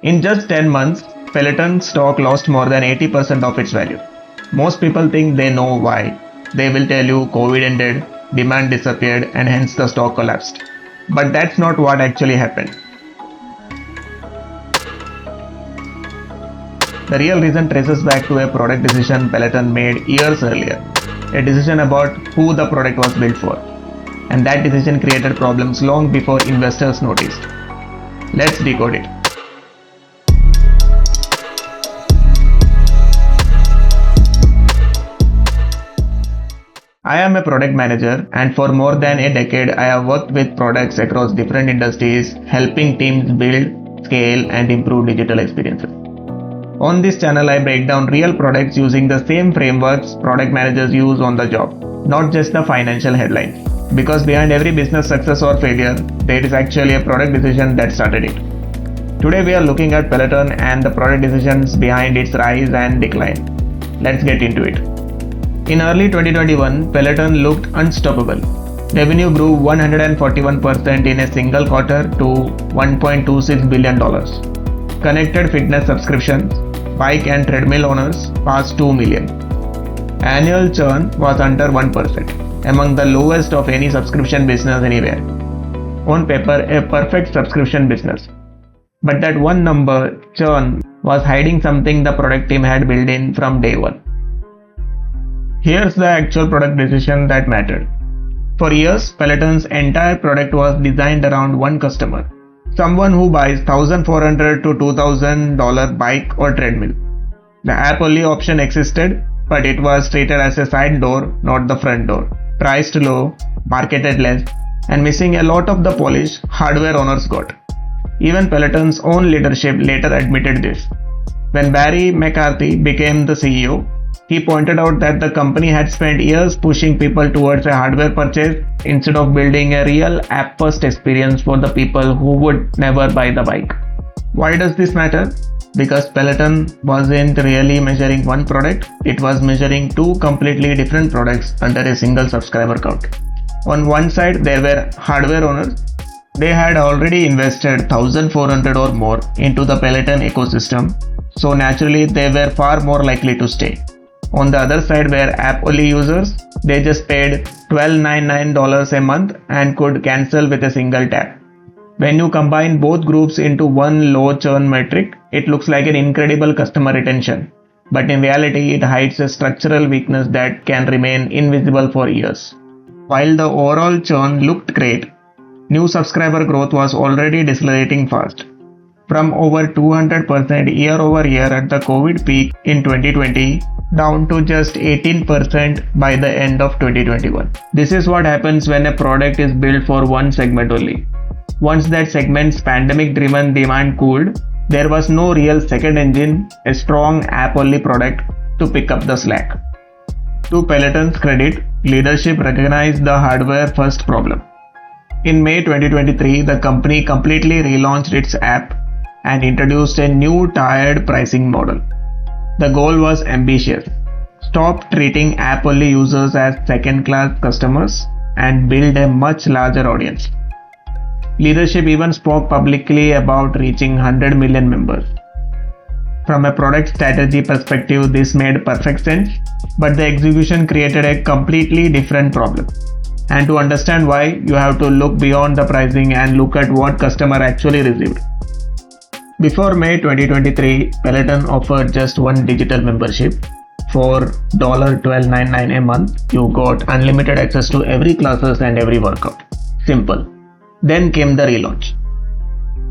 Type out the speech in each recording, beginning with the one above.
In just 10 months, Peloton stock lost more than 80% of its value. Most people think they know why. They will tell you COVID ended, demand disappeared, and hence the stock collapsed. But that's not what actually happened. The real reason traces back to a product decision Peloton made years earlier, a decision about who the product was built for. And that decision created problems long before investors noticed. Let's decode it. I am a product manager, and for more than a decade I have worked with products across different industries, helping teams build, scale, and improve digital experiences. On this channel I break down real products using the same frameworks product managers use on the job, not just the financial headlines. Because behind every business success or failure, there is actually a product decision that started it. Today we are looking at Peloton and the product decisions behind its rise and decline. Let's get into it. In early 2021, Peloton looked unstoppable. Revenue grew 141% in a single quarter to $1.26 billion. Connected fitness subscriptions, bike and treadmill owners passed 2 million. Annual churn was under 1%, among the lowest of any subscription business anywhere. On paper, a perfect subscription business. But that one number, churn, was hiding something the product team had built in from day one. Here's the actual product decision that mattered. For years, Peloton's entire product was designed around one customer, someone who buys $1,400 to $2,000 bike or treadmill. The app-only option existed, but it was treated as a side door, not the front door. Priced low, marketed less, and missing a lot of the polish hardware owners got. Even Peloton's own leadership later admitted this. When Barry McCarthy became the CEO, he pointed out that the company had spent years pushing people towards a hardware purchase instead of building a real app-first experience for the people who would never buy the bike. Why does this matter? Because Peloton wasn't really measuring one product, it was measuring two completely different products under a single subscriber count. On one side, there were hardware owners. They had already invested $1,400 or more into the Peloton ecosystem, so naturally they were far more likely to stay. On the other side were app-only users. They just paid $12.99 a month and could cancel with a single tap. When you combine both groups into one low churn metric, it looks like an incredible customer retention. But in reality, it hides a structural weakness that can remain invisible for years. While the overall churn looked great, new subscriber growth was already decelerating fast. From over 200% year over year at the COVID peak in 2020, down to just 18% by the end of 2021. This is what happens when a product is built for one segment only. Once that segment's pandemic-driven demand cooled, there was no real second engine, a strong app-only product to pick up the slack. To Peloton's credit, leadership recognized the hardware-first problem. In May 2023, the company completely relaunched its app and introduced a new tiered pricing model. The goal was ambitious. Stop treating app-only users as second-class customers and build a much larger audience. Leadership even spoke publicly about reaching 100 million members. From a product strategy perspective, this made perfect sense, but the execution created a completely different problem. And to understand why, you have to look beyond the pricing and look at what customer actually received. Before May 2023, Peloton offered just one digital membership. For $12.99 a month, you got unlimited access to every classes and every workout. Simple. Then came the relaunch.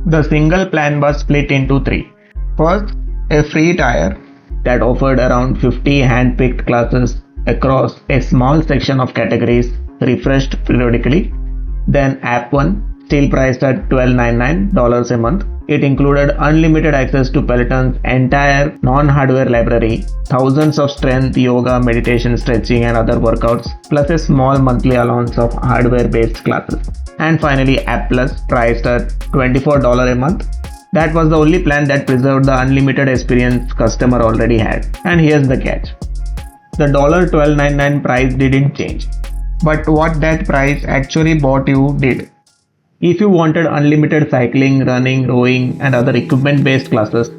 The single plan was split into three. First, a free tier that offered around 50 hand-picked classes across a small section of categories refreshed periodically. Then App 1, still priced at $12.99 a month. It included unlimited access to Peloton's entire non-hardware library, thousands of strength, yoga, meditation, stretching and other workouts, plus a small monthly allowance of hardware-based classes. And finally, App Plus, priced at $24 a month. That was the only plan that preserved the unlimited experience customer already had. And here's the catch. The $12.99 price didn't change. But what that price actually bought you did. If you wanted unlimited cycling, running, rowing, and other equipment based classes,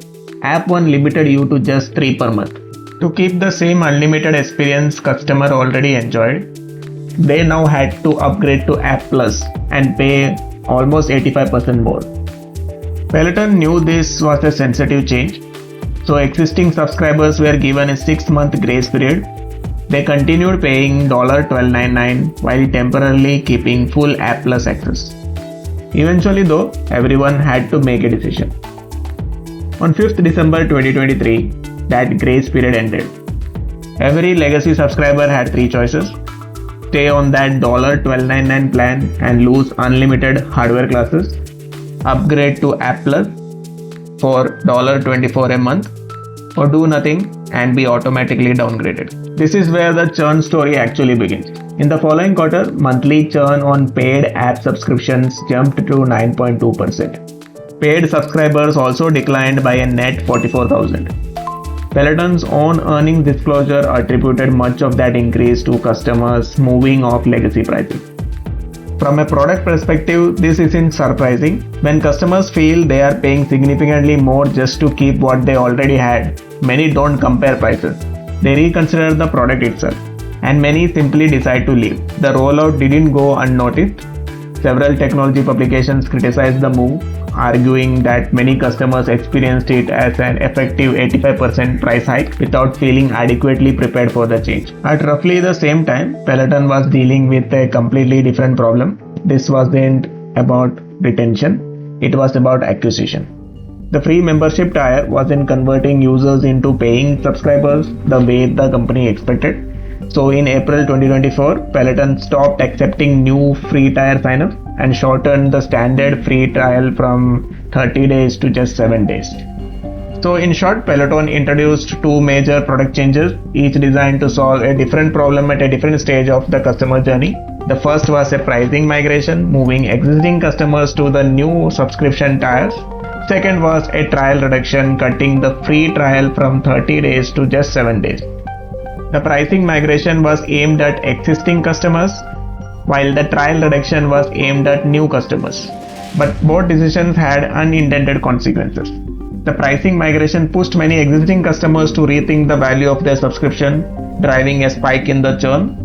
App 1 limited you to just 3 per month. To keep the same unlimited experience customer already enjoyed, they now had to upgrade to App Plus and pay almost 85% more. Peloton knew this was a sensitive change, so existing subscribers were given a 6-month grace period. They continued paying $12.99 while temporarily keeping full App Plus access. Eventually though, everyone had to make a decision. On 5th December 2023, that grace period ended. Every legacy subscriber had 3 choices: stay on that $12.99 plan and lose unlimited hardware classes, upgrade to App Plus for $24 a month, or do nothing and be automatically downgraded. This is where the churn story actually begins. In the following quarter, monthly churn on paid app subscriptions jumped to 9.2%. Paid subscribers also declined by a net 44,000. Peloton's own earnings disclosure attributed much of that increase to customers moving off legacy pricing. From a product perspective, this isn't surprising. When customers feel they are paying significantly more just to keep what they already had, many don't compare prices. They reconsider the product itself, and many simply decide to leave. The rollout didn't go unnoticed. Several technology publications criticized the move, arguing that many customers experienced it as an effective 85% price hike without feeling adequately prepared for the change. At roughly the same time, Peloton was dealing with a completely different problem. This wasn't about retention, it was about acquisition. The free membership tier wasn't converting users into paying subscribers the way the company expected. So in April 2024, Peloton stopped accepting new free tier signups and shortened the standard free trial from 30 days to just 7 days. So in short, Peloton introduced 2 major product changes, each designed to solve a different problem at a different stage of the customer journey. The first was a pricing migration, moving existing customers to the new subscription tiers. Second was a trial reduction, cutting the free trial from 30 days to just 7 days. The pricing migration was aimed at existing customers, while the trial reduction was aimed at new customers. But both decisions had unintended consequences. The pricing migration pushed many existing customers to rethink the value of their subscription, driving a spike in the churn.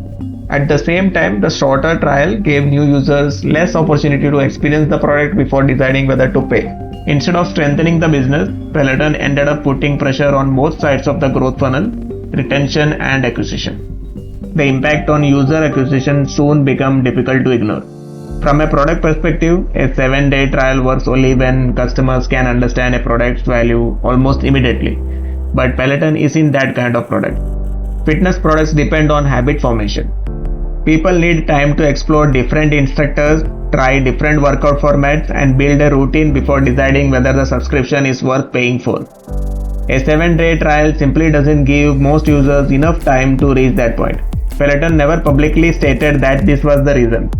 At the same time, the shorter trial gave new users less opportunity to experience the product before deciding whether to pay. Instead of strengthening the business, Peloton ended up putting pressure on both sides of the growth funnel, retention and acquisition. The impact on user acquisition soon became difficult to ignore. From a product perspective, a 7-day trial works only when customers can understand a product's value almost immediately. But Peloton isn't that kind of product. Fitness products depend on habit formation. People need time to explore different instructors, try different workout formats, and build a routine before deciding whether the subscription is worth paying for. A 7-day trial simply doesn't give most users enough time to reach that point. Peloton never publicly stated that this was the reason.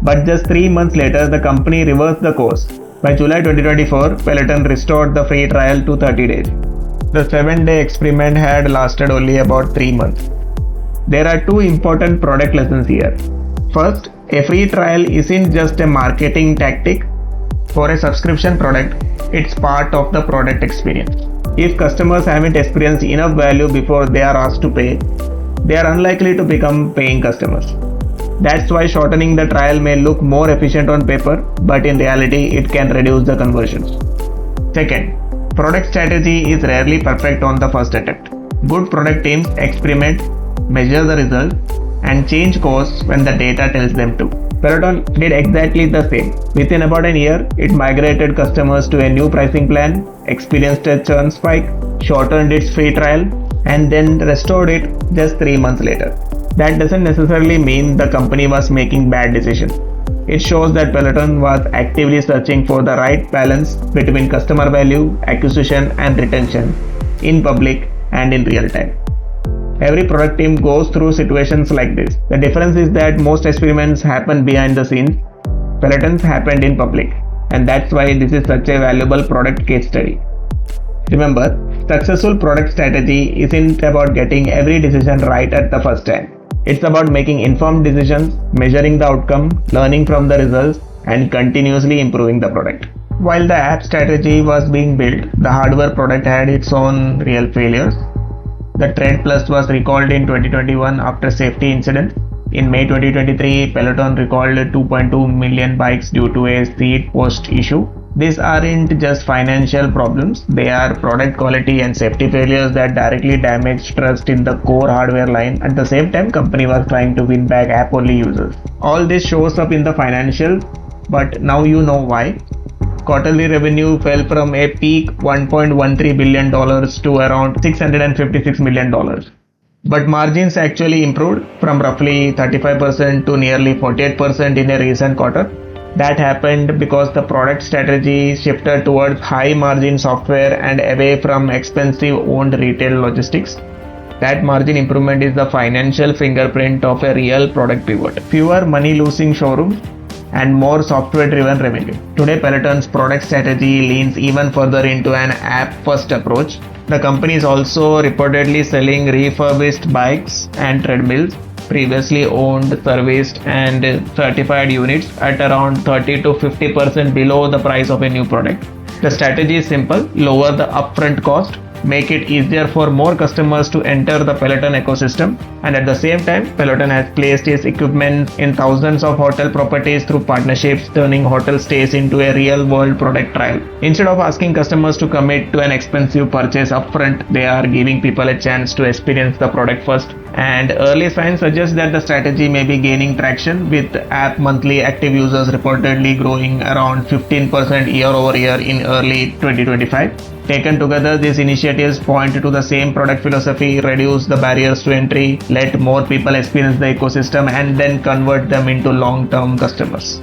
But just 3 months later, the company reversed the course. By July 2024, Peloton restored the free trial to 30 days. The 7-day experiment had lasted only about 3 months. There are 2 important product lessons here. First, a free trial isn't just a marketing tactic. For a subscription product, it's part of the product experience. If customers haven't experienced enough value before they are asked to pay, they are unlikely to become paying customers. That's why shortening the trial may look more efficient on paper, but in reality, it can reduce the conversions. Second, product strategy is rarely perfect on the first attempt. Good product teams experiment, measure the results, and change course when the data tells them to. Peloton did exactly the same. Within about a year, it migrated customers to a new pricing plan, experienced a churn spike, shortened its free trial, and then restored it just 3 months later. That doesn't necessarily mean the company was making bad decisions. It shows that Peloton was actively searching for the right balance between customer value, acquisition, and retention in public and in real time. Every product team goes through situations like this. The difference is that most experiments happen behind the scenes. Peloton's happened in public, and that's why this is such a valuable product case study. Remember, successful product strategy isn't about getting every decision right at the first time. It's about making informed decisions, measuring the outcome, learning from the results, and continuously improving the product. While the app strategy was being built, the hardware product had its own real failures. The Tread Plus was recalled in 2021 after safety incident. In May 2023, Peloton recalled 2.2 million bikes due to a seat post issue. These aren't just financial problems, they are product quality and safety failures that directly damage trust in the core hardware line. At the same time, company was trying to win back app-only users. All this shows up in the financials, but now you know why. Quarterly revenue fell from a peak $1.13 billion to around $656 million. But margins actually improved from roughly 35% to nearly 48% in a recent quarter. That happened because the product strategy shifted towards high margin software and away from expensive owned retail logistics. That margin improvement is the financial fingerprint of a real product pivot. Fewer money losing showrooms and more software driven revenue. Today, Peloton's product strategy leans even further into an app first approach. The company is also reportedly selling refurbished bikes and treadmills, previously owned, serviced, and certified units at around 30 to 50% below the price of a new product. The strategy is simple: lower the upfront cost, make it easier for more customers to enter the Peloton ecosystem, and at the same time, Peloton has placed its equipment in thousands of hotel properties through partnerships, turning hotel stays into a real-world product trial. Instead of asking customers to commit to an expensive purchase upfront, they are giving people a chance to experience the product first. And early signs suggest that the strategy may be gaining traction, with app monthly active users reportedly growing around 15% year over year in early 2025. Taken together, these initiatives point to the same product philosophy: reduce the barriers to entry, let more people experience the ecosystem, and then convert them into long-term customers.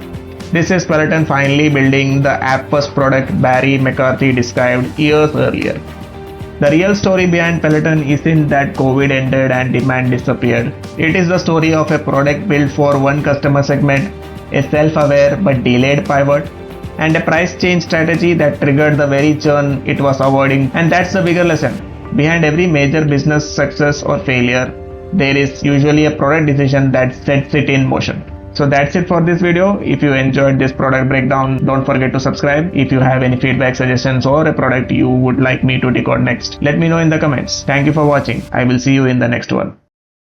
This is Peloton finally building the app-first product Barry McCarthy described years earlier. The real story behind Peloton isn't that COVID ended and demand disappeared. It is the story of a product built for one customer segment, a self-aware but delayed pivot, and a price change strategy that triggered the very churn it was avoiding. And that's the bigger lesson. Behind every major business success or failure, there is usually a product decision that sets it in motion. So that's it for this video. If you enjoyed this product breakdown, don't forget to subscribe. If you have any feedback, suggestions, or a product you would like me to decode next, let me know in the comments. Thank you for watching. I will see you in the next one.